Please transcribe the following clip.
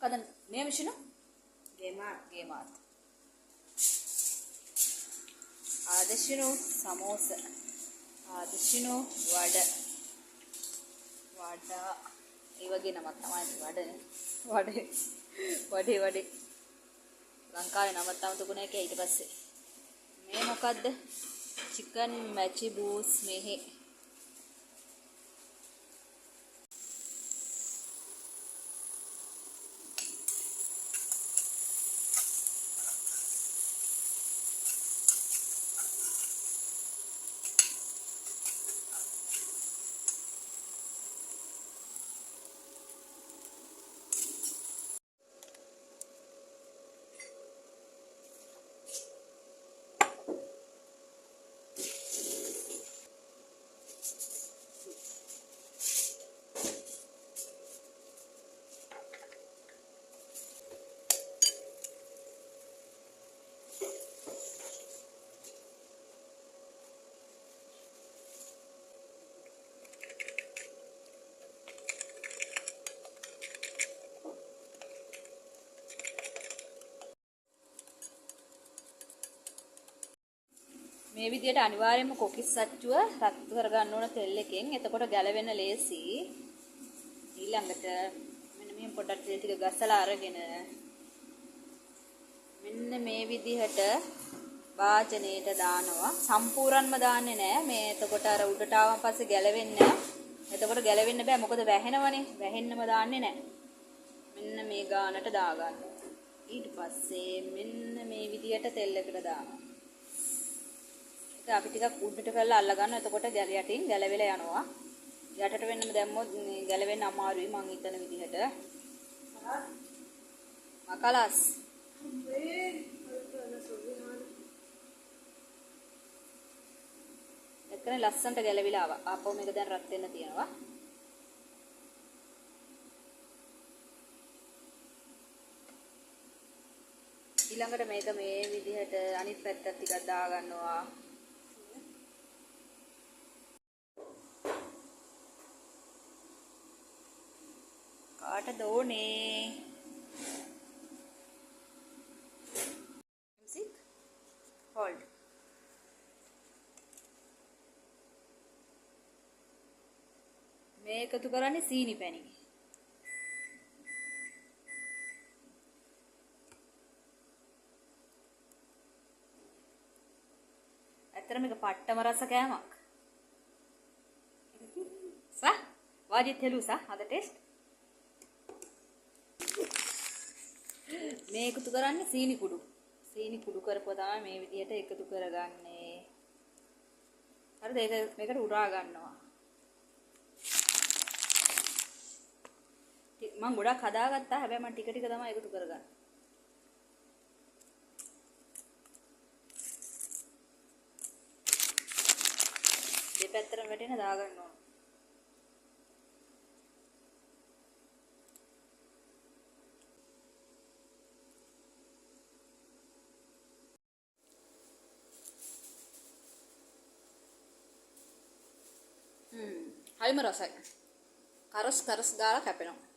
මොකද මේ මිෂිනු ගේමාත් ආදර්ශිනු සමෝස ආදර්ශිනු වඩා ඒ වගේ නමක් තමයි වඩේ ලංකාවේ නමක් තමයි තුනේ කේ ඊට පස්සේ මේ මොකද්ද චිකන් මැචි බූස් මෙහි මේ විදියට අනිවාර්යයෙන්ම කොකිස් සච්චුව රත් කර ගන්න ඕන තෙල් එකෙන්. එතකොට ගැලවෙන්න ලේසි. ඊළඟට මෙන්න මේ පොඩක් තෙල් ටික ගසලා අරගෙන මෙන්න මේ විදිහට වාජනේට දානවා. සම්පූර්ණයෙන්ම දාන්නේ නැහැ. මේ එතකොට අර උඩට ආවන් පස්සේ ගැලවෙන්නේ නැහැ. එතකොට ගැලවෙන්න බෑ. මොකද වැහෙනවනේ. වැහෙන්නම දාන්නේ නැහැ. මෙන්න මේ ගානට දාගන්න. ඊට පස්සේ මෙන්න මේ විදිහට තෙල් එකට දානවා. අපි ටිකක් උඩට කරලා අල්ල ගන්න. එතකොට යටින් ගැලවිලා යනවා. යටට වෙන්නම දැම්මොත් ගැලවෙන්න අමාරුයි මං හිතන විදිහට. මකලස්. එතන ලස්සනට ගැලවිලා ආවා. ආපහු මේක දැන් රත් වෙන්න තියෙනවා. ඊළඟට මේක මේ විදිහට අනිත් පැත්තට ටිකක් දා ගන්නවා. කාටද ඕනේ? music hold මේ එකතු කරන්නේ සීනි පැණි. ඇත්තට මේක පට්ටම රස කෑමක්. සා වාජිත් හෙළුසා අද ටෙස්ට් මේ එකතු කරන්නේ සීනි කුඩු. සීනි කුඩු කරපුවා තමයි මේ විදිහට එකතු කරගන්නේ. හරිද? මේකට උරා ගන්නවා. මම ගොඩක් හදාගත්තා. හැබැයි මම ටික ටික තමයි එකතු කරගන්නේ. දෙපැත්තටම වැටෙන දාගන්න ඕන. හරිම රසයි. කරස් ගාලා කැපෙනවා.